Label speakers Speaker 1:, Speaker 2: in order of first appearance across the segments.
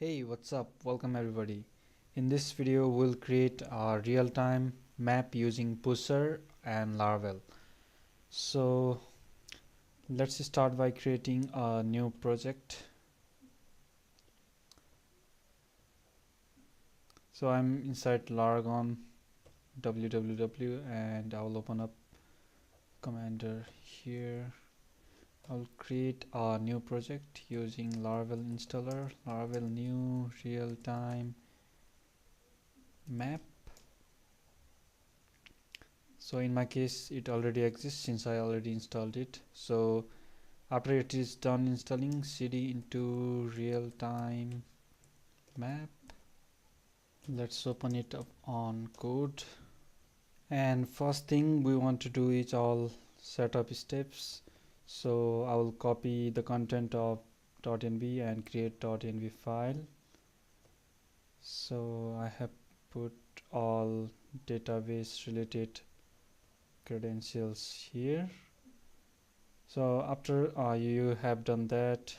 Speaker 1: Hey, what's up? Welcome everybody. In this video, we'll create a real-time map using Pusher and Laravel. So let's start by creating a new project. So I'm inside Laragon www and I'll open up Commander here. I'll create a new project using Laravel installer, Laravel new real-time map. So in my case it already exists since I already installed it. So after it is done installing, cd into real-time map. Let's open it up on code. And first thing we want to do is all setup steps. So I will copy the content of .nv and create .nv file. So I have put all database related credentials here. So after you have done that,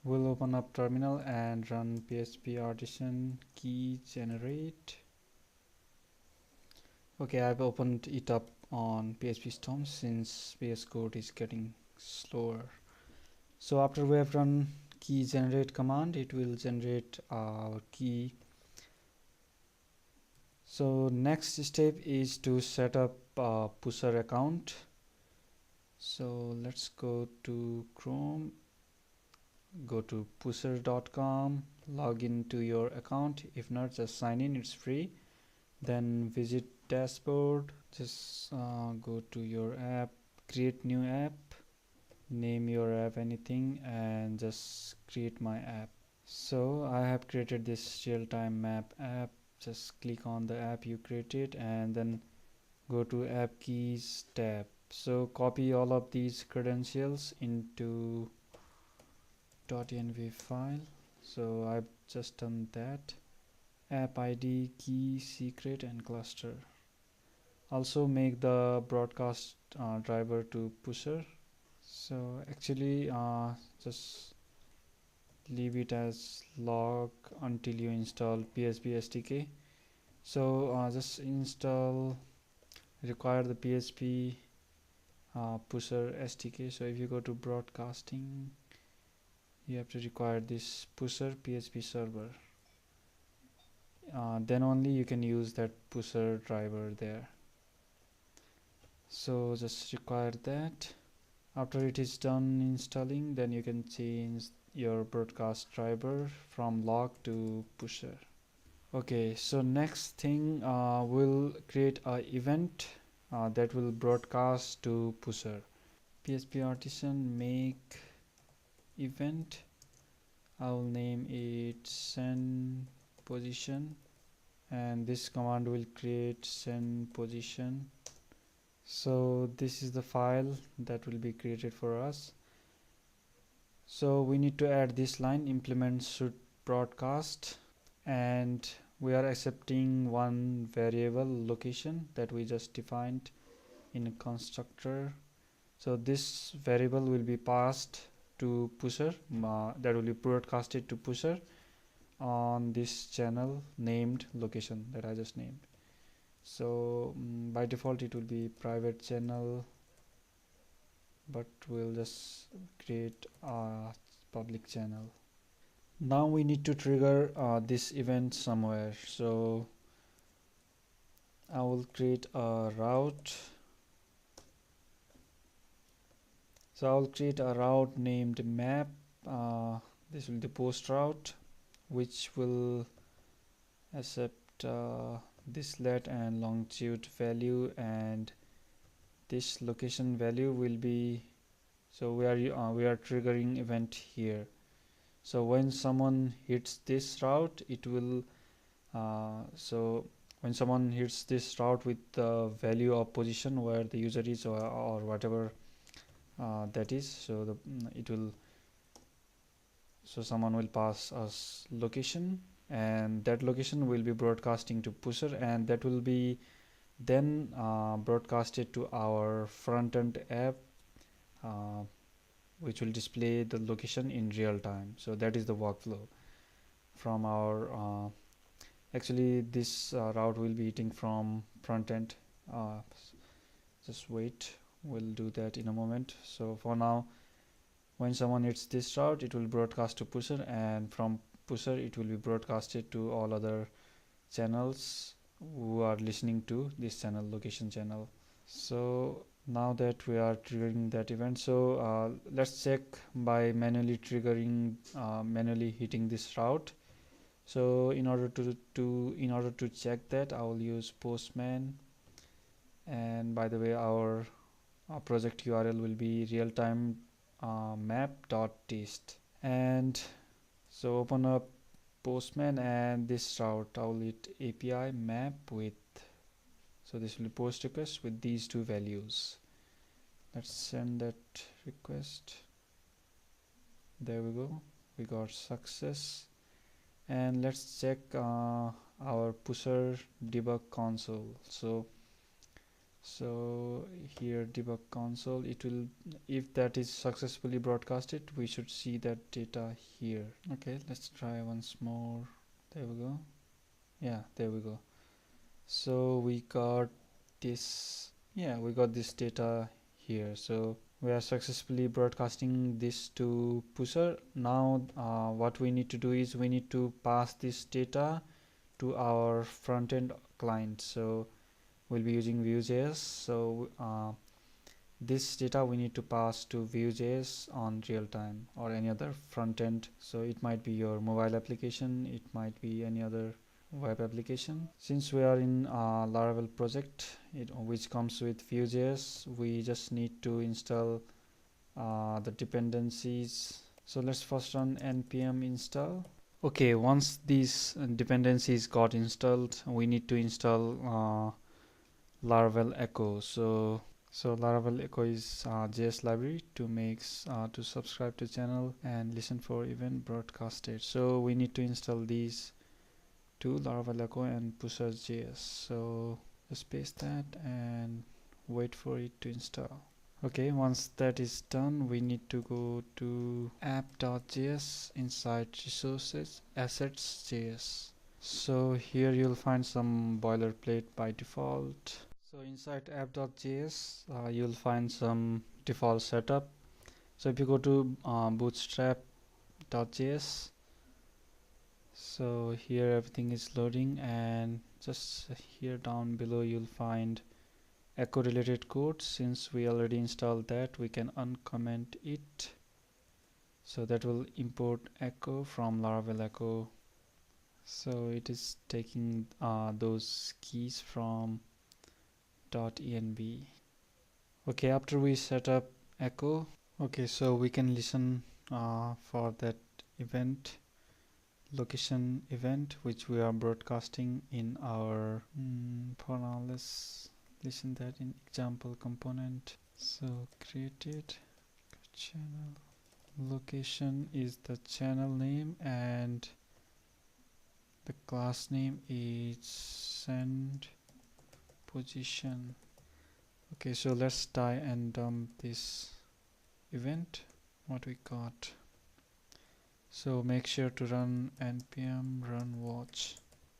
Speaker 1: we'll open up terminal and run php artisan key generate. Okay, I've opened it up on php storm since VS Code is getting slower. So after we have run key generate command, it will generate our key. So next step is to set up a pusher account. So let's go to Chrome, go to pusher.com, log into your account. If not, just sign in, it's free. Then visit dashboard, just go to your app, create new app, name your app anything, and just create my app. So I have created this real-time map app. Just click on the app you created and then go to app keys tab. So copy all of these credentials into .env file. So I've just done that. App id, key, secret and cluster. Also make the broadcast driver to pusher. So actually just leave it as log until you install PHP SDK. So just install, require the PHP pusher SDK. So if you go to broadcasting, you have to require this pusher PHP server. Then only you can use that pusher driver there. So just require that. After it is done installing, then you can change your broadcast driver from log to pusher. Okay, so next thing, we'll create a event that will broadcast to pusher. PHP artisan make event. I'll name it send position, and this command will create send position. So this is the file that will be created for us. So we need to add this line, implement should broadcast, and we are accepting one variable location that we just defined in a constructor. So this variable will be passed to pusher, that will be broadcasted to pusher on this channel named location that I just named. So by default it will be private channel, but we'll just create a public channel. Now we need to trigger this event somewhere. So I will create a route. So I will create a route named map. This will be the post route, which will accept this lat and longitude value, and this location value will be, so we are triggering event here. So when someone hits this route, it will so when someone hits this route with the value of position where the user is, or whatever that is, so it will, so someone will pass us location, and that location will be broadcasting to pusher, and that will be then broadcasted to our front-end app, which will display the location in real time. So that is the workflow. from our actually this route will be hitting from front end. Just wait, we'll do that in a moment. So for now, when someone hits this route, it will broadcast to pusher, and from pusher it will be broadcasted to all other channels who are listening to this channel, location channel. So now that we are triggering that event, so let's check by manually triggering, manually hitting this route. So in order to check that, I will use postman, and by the way, our project URL will be realtime map.txt. And so open up postman, and this route I will hit API map with, so this will be post request with these two values. Let's send that request. There we go, we got success. And let's check our pusher debug console. So here debug console, it will, if that is successfully broadcasted, we should see that data here. Okay, let's try once more. There we go. Yeah, there we go. So we got this, yeah, we got this data here. So we are successfully broadcasting this to pusher. Now what we need to do is we need to pass this data to our front-end client. So we'll be using Vuejs. So this data we need to pass to Vuejs on Realtime or any other front end. So it might be your mobile application, it might be any other web application. Since we are in Laravel project, which comes with Vuejs, we just need to install the dependencies. So let's first run npm install. Okay, once these dependencies got installed, we need to install Laravel echo. So Laravel echo is JS library to subscribe to channel and listen for event broadcasted. So we need to install these to Laravel echo and pusher.js. So just paste that and wait for it to install. Okay, once that is done, we need to go to app.js inside resources assets.js. So here you'll find some boilerplate by default. So inside app.js, you'll find some default setup. So if you go to bootstrap.js, so here everything is loading, and just here down below you'll find echo related code. Since we already installed that, we can uncomment it. So that will import echo from Laravel echo. So it is taking those keys from .env. Okay, after we set up echo, okay, so we can listen for that event, location event, which we are broadcasting in our for now let's listen that in example component. So created channel, location is the channel name, and the class name is send position. Okay, so let's try and dump this event what we got. So make sure to run npm run watch.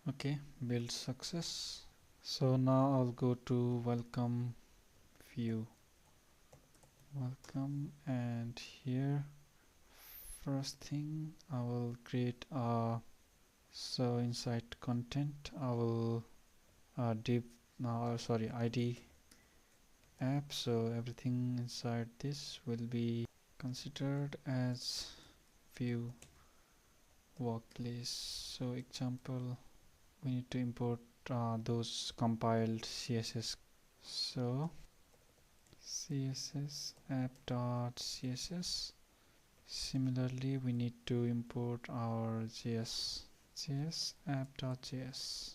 Speaker 1: Okay, build success. So now I'll go to welcome view, welcome, and here first thing I will create a, so inside content I will div id app. So everything inside this will be considered as view workplace. So example, we need to import those compiled css. So css app.css. Similarly, we need to import our js app.js.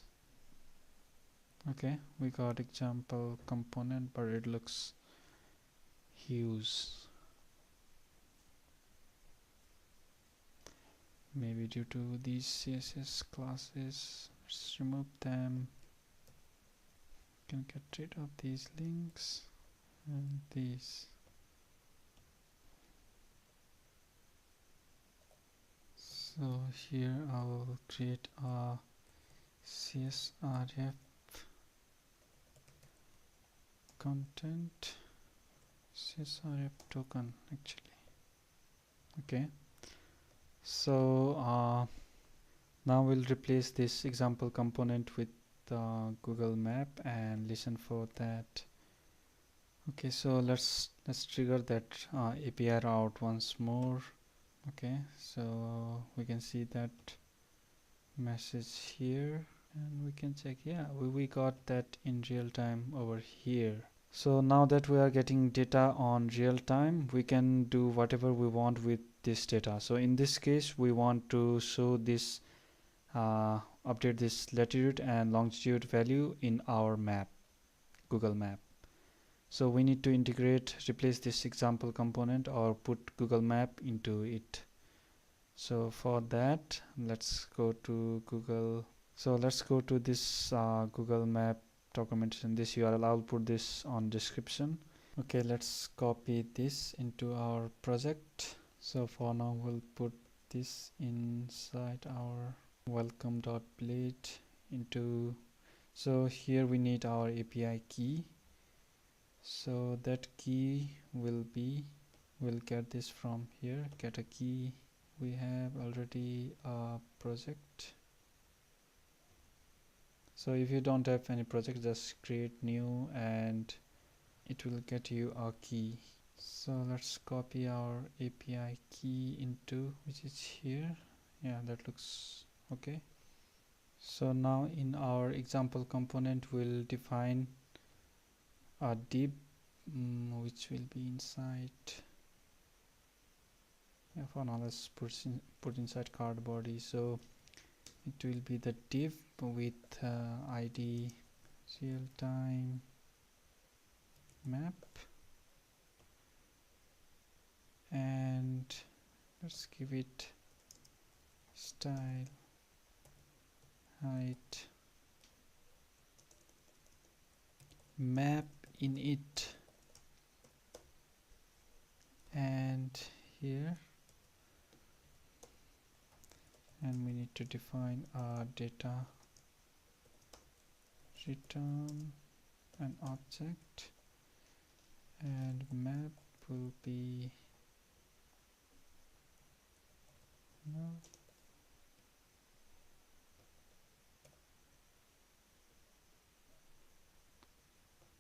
Speaker 1: Okay, we got example component, but it looks huge. Maybe due to these css classes. Let's remove them. Can get rid of these links and these. So here I'll create a CSRF content, CSRF token actually. Okay, so now we'll replace this example component with Google Map and listen for that. Okay, so let's trigger that API route once more. Okay, so we can see that message here, and we can check. Yeah, we got that in real time over here. So now that we are getting data on real time, we can do whatever we want with this data. So in this case, we want to show this update this latitude and longitude value in our map, Google Map. So we need to replace this example component or put Google Map into it. So for that, let's go to Google. So let's go to this Google Map documentation, this URL. I'll put this on description. Okay, let's copy this into our project. So for now, we'll put this inside our welcome.plate into. So here we need our API key. So that key will be, we'll get this from here, get a key. We have already a project. So if you don't have any project, just create new and it will get you a key. So let's copy our API key into, which is here. Yeah, that looks okay. So now in our example component, we'll define a div which will be inside. Yeah, for now let's put inside card body. So it will be the div with ID Realtime map, and let's give it style, height, map in it, and here, and we need to define our data return an object, and map will be no.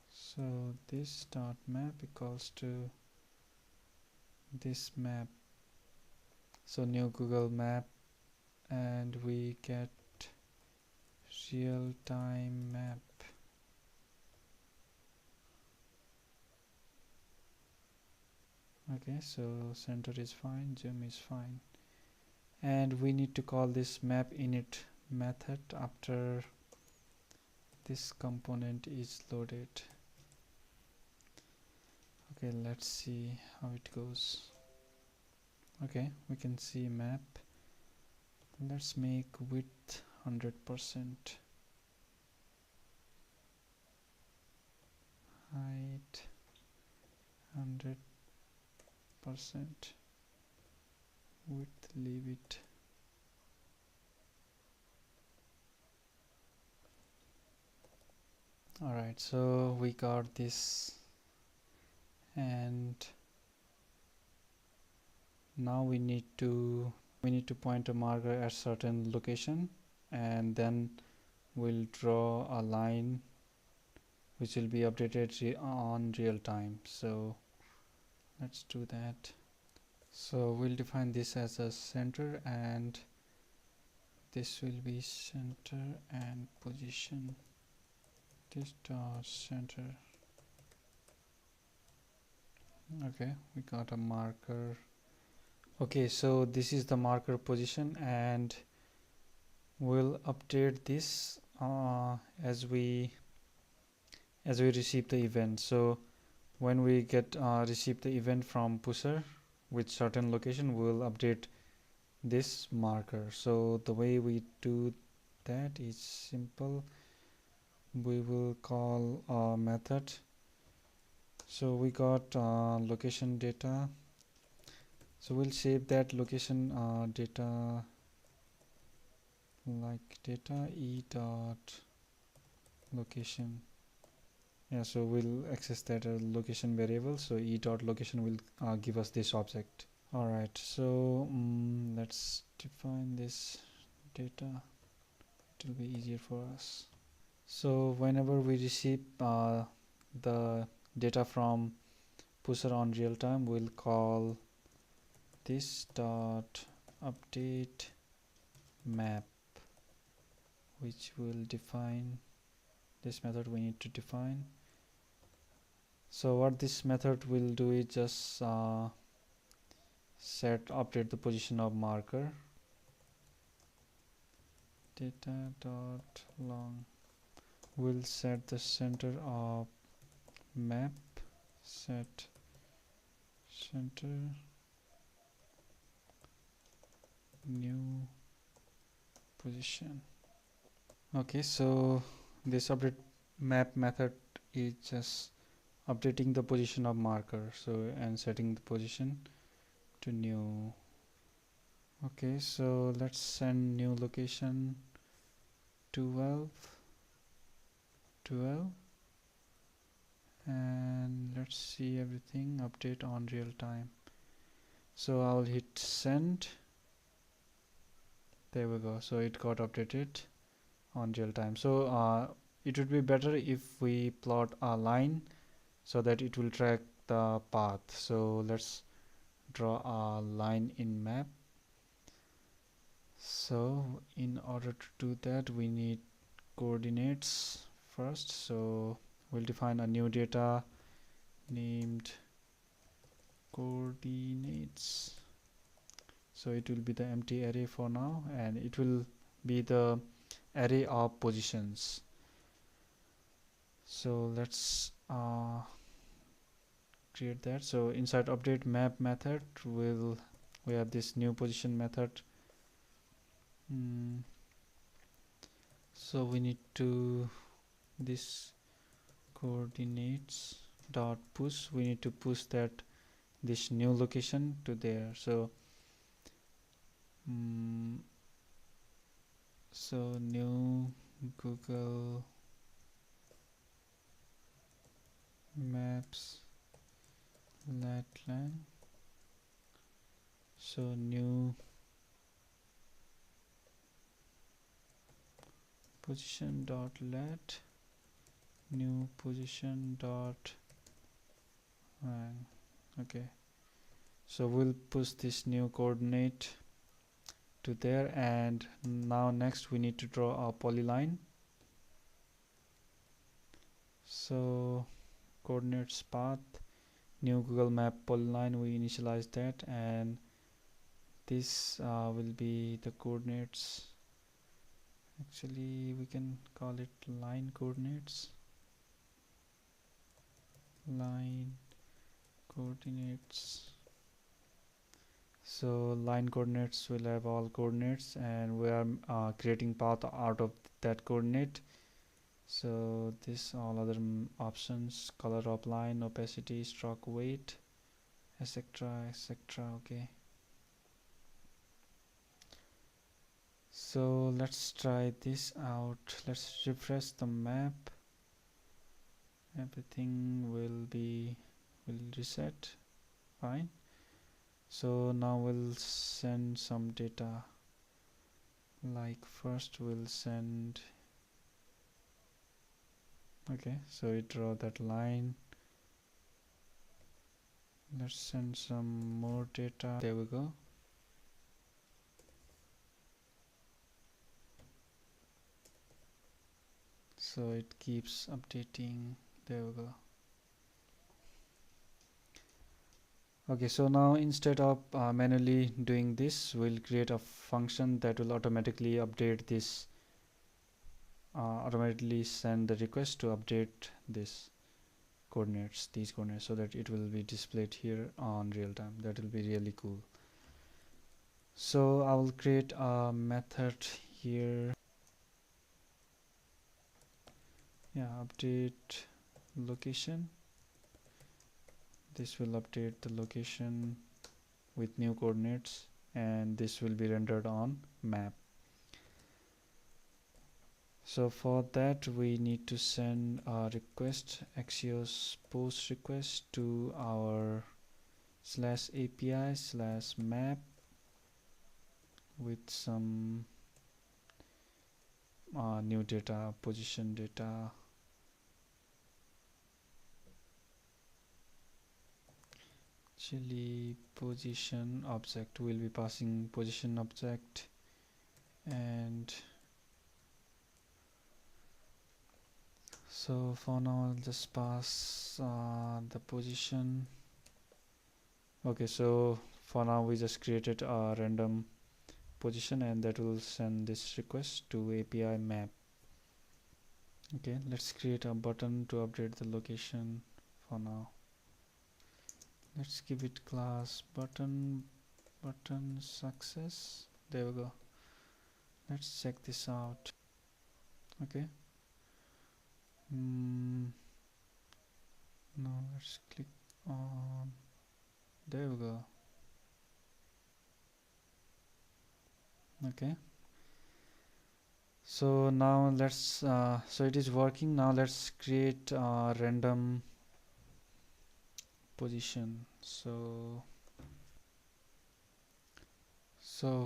Speaker 1: So this dot map equals to this map. So new Google Map, and we get real-time map. Okay, so center is fine, zoom is fine, and we need to call this map init method after this component is loaded. Okay, let's see how it goes. Okay, we can see map. Let's make width 100%, height 100%, width leave it. Alright, so we got this, and now we need to point a marker at certain location, and then we'll draw a line which will be updated on real time. So let's do that. So we'll define this as a center, and this will be center and position. This dot center. Okay, we got a marker. Okay, so this is the marker position, and we'll update this as we receive the event. So when we get receive the event from pusher with certain location, we'll update this marker. So the way we do that is simple. We will call a method. So we got location data. So we'll save that location data like data e dot location. Yeah, so we'll access that location variable, so e dot location will give us this object. All right, so let's define this data. It will be easier for us. So whenever we receive the data from pusher on real time, we'll call this dot update map, which will define this method we need to define. So what this method will do is just update the position of marker. Data dot long will set the center of map, set center new position. Okay, so this update map method is just updating the position of marker, so and setting the position to new. Okay, so let's send new location 12 and let's see everything update on real time. So I'll hit send. There we go, so it got updated on real time. So it would be better if we plot a line so that it will track the path. So let's draw a line in map. So in order to do that, we need coordinates first. So we'll define a new data named coordinates. So it will be the empty array for now, and it will be the array of positions. So let's create that. So inside update map method, we have this new position method. So we need to this coordinates dot push. We need to push that this new location to there. So so new Google Maps latline. So new position dot lat, new position dot okay, so we'll push this new coordinate to there, and now next we need to draw a polyline. So coordinates path, new Google Map polyline, we initialize that, and this will be the coordinates. Actually we can call it line coordinates, line coordinates. So line coordinates will have all coordinates, and we are creating path out of that coordinate. So this all other options, color of line, opacity, stroke weight, etc. Okay, so let's try this out. Let's refresh the map. Everything will reset. Fine. So now we'll send some data. Like first we'll send, okay, so it draw that line. Let's send some more data. There we go. So it keeps updating. There we go. Okay, so now instead of manually doing this, we'll create a function that will automatically update this, automatically send the request to update this coordinates, these coordinates, so that it will be displayed here on real time. That will be really cool. So I will create a method here. Yeah, update location. This will update the location with new coordinates, and this will be rendered on map. So for that we need to send a request, axios post request to our /API/map with some new data, position data. Actually, position object, will be passing position object, and so for now I'll just pass the position. Okay, so for now we just created a random position and that will send this request to API map. Okay, let's create a button to update the location for now. Let's give it class button success. There we go. Let's check this out. Okay. Now let's click on, there we go. Okay, so now let's so it is working. Now let's create a random position. So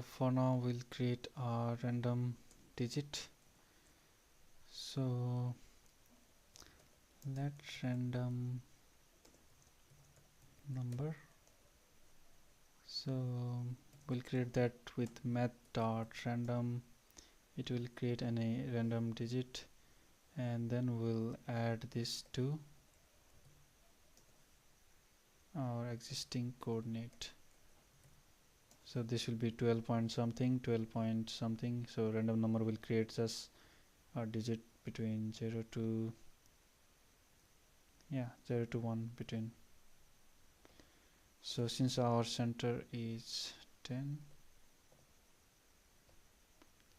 Speaker 1: for now we'll create a random digit. So let random number, so we'll create that with math.random. It will create any random digit and then we'll add this to our existing coordinate. So this will be 12 point something, 12 point something. So random number will create just a digit between 0 to 1 between. So since our center is 10,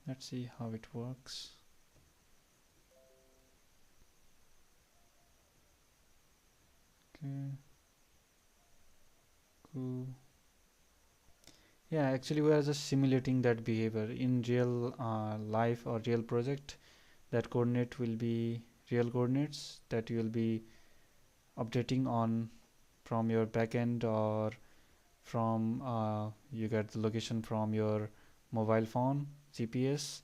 Speaker 1: let's see how it works. Okay, cool. Yeah, actually we are just simulating that behavior in real life or real project. That coordinate will be real coordinates that you will be updating on from your backend, or from you get the location from your mobile phone GPS,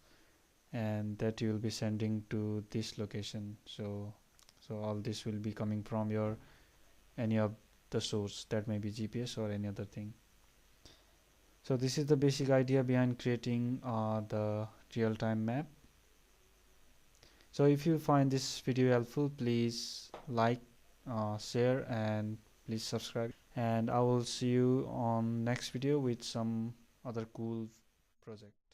Speaker 1: and that you will be sending to this location. So all this will be coming from your any of the source, that may be GPS or any other thing. So this is the basic idea behind creating the real-time map. So if you find this video helpful, please like, share, and please subscribe. And I will see you on next video with some other cool project.